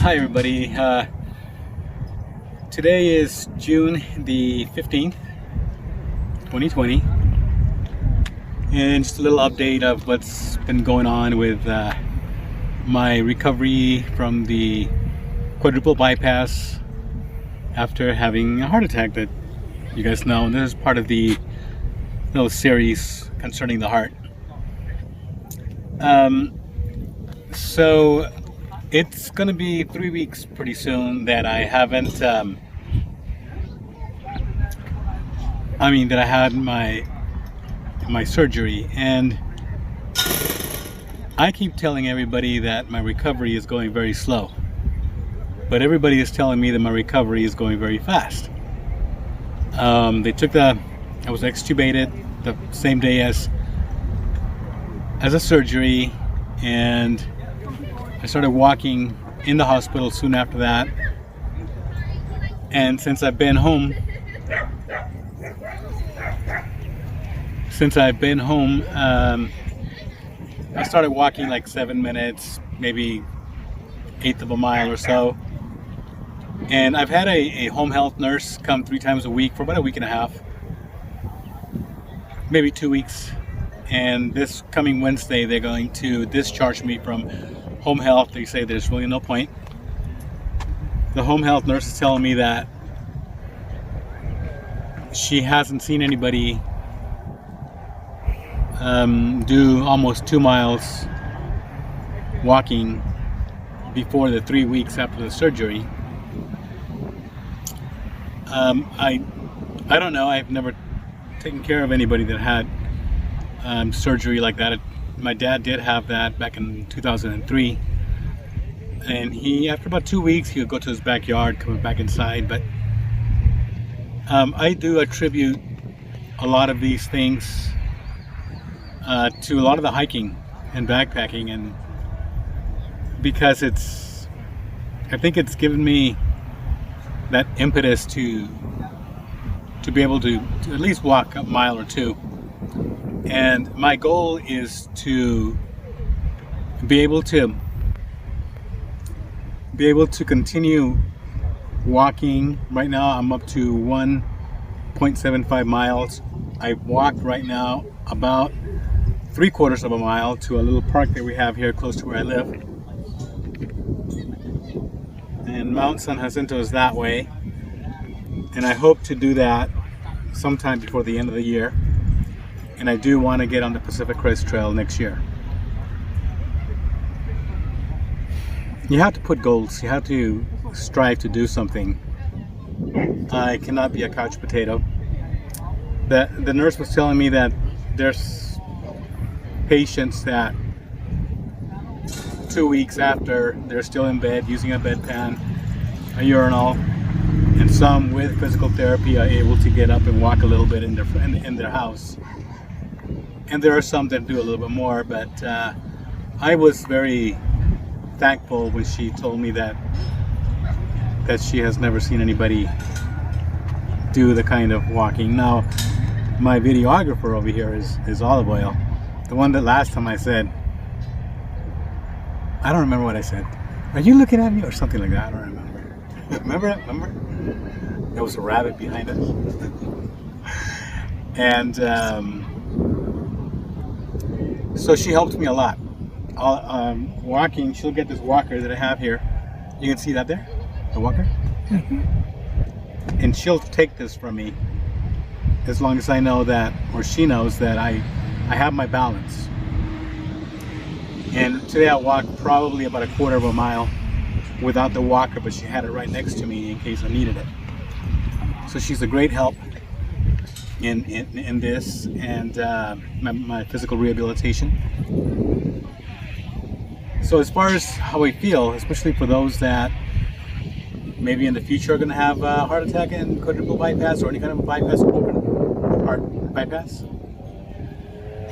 Hi everybody. Today is June the 15th, 2020, and just a little update of what's been going on with my recovery from the quadruple bypass after having a heart attack that you guys know. And this is part of the little series concerning the heart. So it's gonna be 3 weeks pretty soon that I haven't that I had my surgery, and I keep telling everybody that my recovery is going very slow, but everybody is telling me that my recovery is going very fast. I was extubated the same day as a surgery, and I started walking in the hospital soon after that. And since I've been home, I started walking like 7 minutes, maybe eighth of a mile or so. And I've had a home health nurse come 3 times a week for about a week and a half, maybe 2 weeks. And this coming Wednesday, they're going to discharge me from home health. They say there's really no point. The home health nurse is telling me that she hasn't seen anybody do almost 2 miles walking before the 3 weeks after the surgery. I don't know. I've never taken care of anybody that had surgery like that. My dad did have that back in 2003, and after about 2 weeks, he would go to his backyard, coming back inside. But I do attribute a lot of these things to a lot of the hiking and backpacking, and because I think it's given me that impetus to be able to at least walk a mile or two. And my goal is to be able to continue walking. Right now I'm up to 1.75 miles. I've walked right now about 3/4 of a mile to a little park that we have here close to where I live. And Mount San Jacinto is that way. And I hope to do that sometime before the end of the year. And I do want to get on the Pacific Crest Trail next year. You have to put goals. You have to strive to do something. I cannot be a couch potato. The nurse was telling me that there's patients that 2 weeks after, they're still in bed using a bedpan, a urinal, and some with physical therapy are able to get up and walk a little bit in their house. And there are some that do a little bit more, but I was very thankful when she told me that she has never seen anybody do the kind of walking. Now, my videographer over here is Olive Oil, the one that last time I said, I don't remember what I said. Are you looking at me or something like that? I don't remember. Remember? There was a rabbit behind us. And so she helped me a lot. Walking, she'll get this walker that I have here. You can see that there? The walker? Mm-hmm. And she'll take this from me as long as I know that, or she knows that I have my balance. And today I walked probably about 1/4 of a mile without the walker, but she had it right next to me in case I needed it. So she's a great help in this and my physical rehabilitation. So as far as how I feel, especially for those that maybe in the future are going to have a heart attack and quadruple bypass or any kind of a bypass, open heart bypass,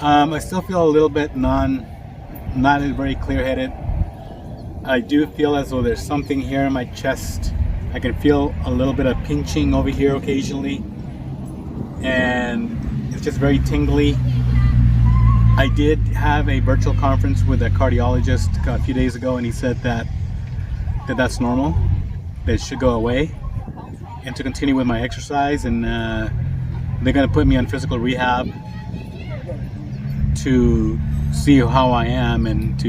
I still feel a little bit not very clear-headed. I do feel as though there's something here in my chest. I can feel a little bit of pinching over here occasionally, and it's just very tingly. I did have a virtual conference with a cardiologist a few days ago, and he said that that that's normal, that it should go away, and to continue with my exercise. And they're going to put me on physical rehab to see how I am, and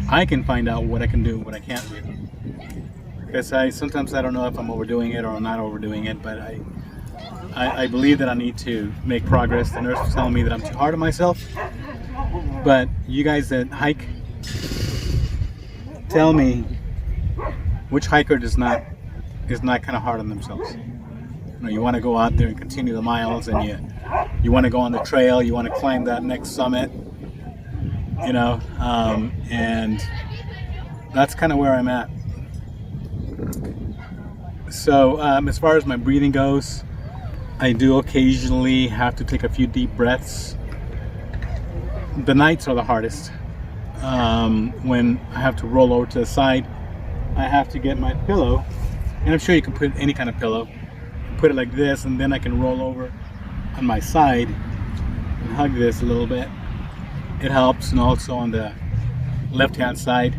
I can find out what I can do, what I can't do. Because sometimes I don't know if I'm overdoing it or I'm not overdoing it, but I believe that I need to make progress. The nurse was telling me that I'm too hard on myself, but you guys that hike, tell me which hiker is not kind of hard on themselves. You know, you want to go out there and continue the miles, and you want to go on the trail, you want to climb that next summit, you know, and that's kind of where I'm at. So as far as my breathing goes, I do occasionally have to take a few deep breaths. The nights are the hardest. When I have to roll over to the side, I have to get my pillow, and I'm sure you can put any kind of pillow, put it like this, and then I can roll over on my side and hug this a little bit. It helps. And also on the left hand side,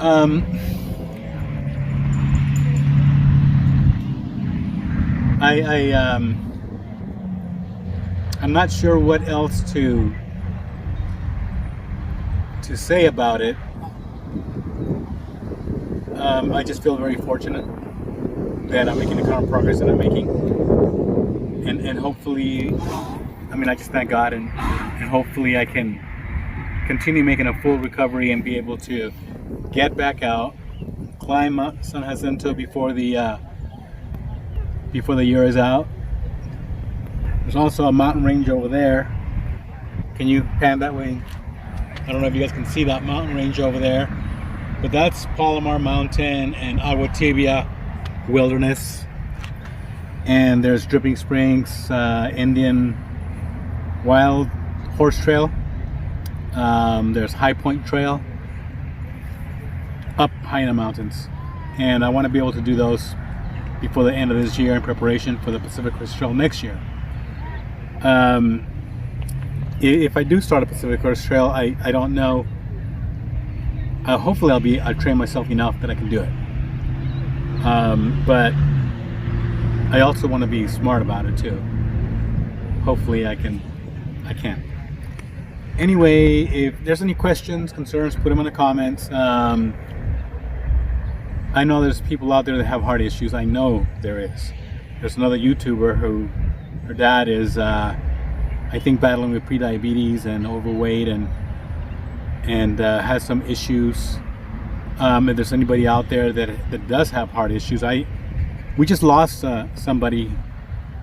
I'm not sure what else to say about it. I just feel very fortunate that I'm making the kind of progress that I'm making, and hopefully, I mean, I just thank God, and hopefully I can continue making a full recovery and be able to get back out, climb Mount San Jacinto before the year is out. There's also a mountain range over there. Can you pan that way? I don't know if you guys can see that mountain range over there, but that's Palomar Mountain and Agua Tibia Wilderness. And there's Dripping Springs Indian Wild Horse Trail. There's High Point Trail up high in the mountains, and I want to be able to do those before the end of this year in preparation for the Pacific Crest Trail next year. If I do start a Pacific Crest Trail, I don't know. Hopefully I'll train myself enough that I can do it. But I also want to be smart about it too. Hopefully I can. Anyway, if there's any questions, concerns, put them in the comments. I know there's people out there that have heart issues. I know there is. There's another YouTuber who, her dad is, I think, battling with prediabetes and overweight, and has some issues. If there's anybody out there that does have heart issues, we just lost somebody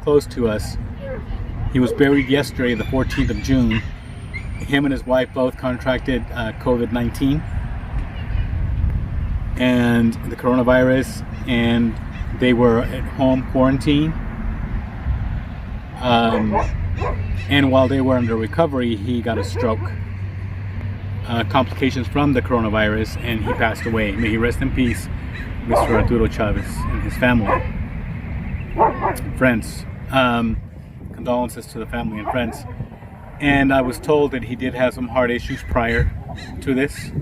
close to us. He was buried yesterday, the 14th of June. Him and his wife both contracted COVID-19 and the coronavirus, and they were at home quarantine. And while they were under recovery, he got a stroke, complications from the coronavirus, and he passed away. May he rest in peace, Mr. Arturo Chavez and his family, friends. Condolences to the family and friends. And I was told that he did have some heart issues prior to this.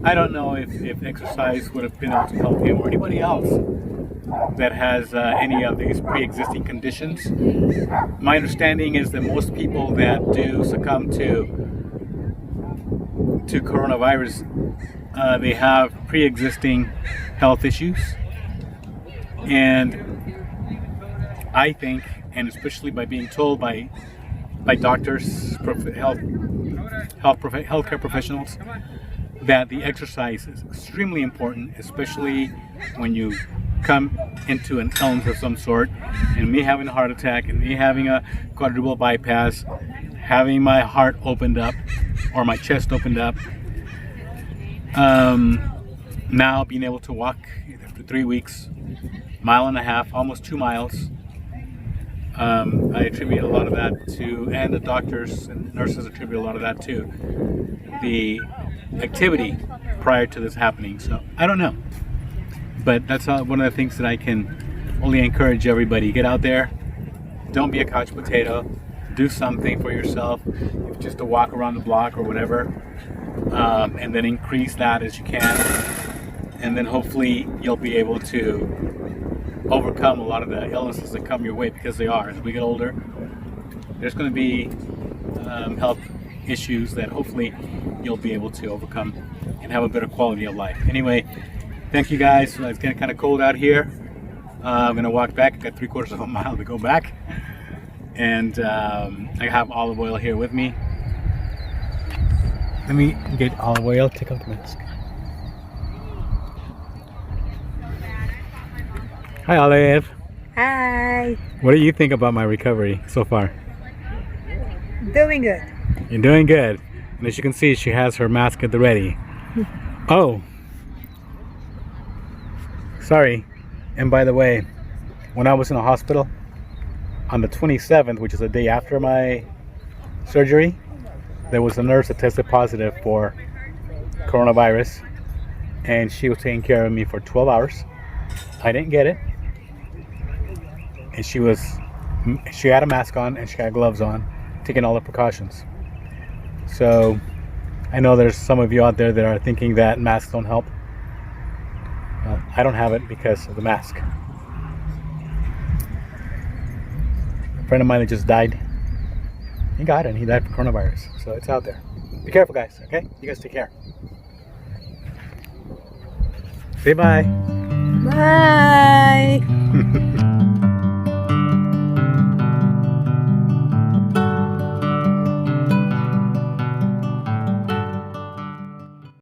I don't know if exercise would have been able to help him or anybody else that has any of these pre-existing conditions. My understanding is that most people that do succumb to coronavirus, they have pre-existing health issues. And I think, and especially by being told by doctors, healthcare professionals, that the exercise is extremely important, especially when you come into an illness of some sort. And me having a heart attack, and me having a quadruple bypass, having my heart opened up or my chest opened up, now being able to walk after 3 weeks, 1.5 miles, almost 2 miles. I attribute a lot of that to, and the doctors and nurses attribute a lot of that to the activity prior to this happening. So I don't know, but that's one of the things that I can only encourage everybody. Get out there, don't be a couch potato, do something for yourself, if just to walk around the block or whatever. and then increase that as you can, and then hopefully you'll be able to overcome a lot of the illnesses that come your way, because they are. As we get older, there's going to be health issues that hopefully you'll be able to overcome and have a better quality of life. Anyway, thank you guys. It's getting kind of cold out here. I'm going to walk back. I've got 3/4 of a mile to go back, and I have olive oil here with me. Let me get olive oil. Take out the mask. Hi, Olive. Hi. What do you think about my recovery so far? Doing good. You're doing good. And as you can see, she has her mask at the ready. Oh. Sorry. And by the way, when I was in the hospital on the 27th, which is the day after my surgery, there was a nurse that tested positive for coronavirus, and she was taking care of me for 12 hours. I didn't get it. And she had a mask on and she had gloves on, taking all the precautions. So I know there's some of you out there that are thinking that masks don't help. Well, I don't have it because of the mask. A friend of mine that just died, he got it and he died from coronavirus. So it's out there. Be careful, guys, okay? You guys take care. Say bye. Bye.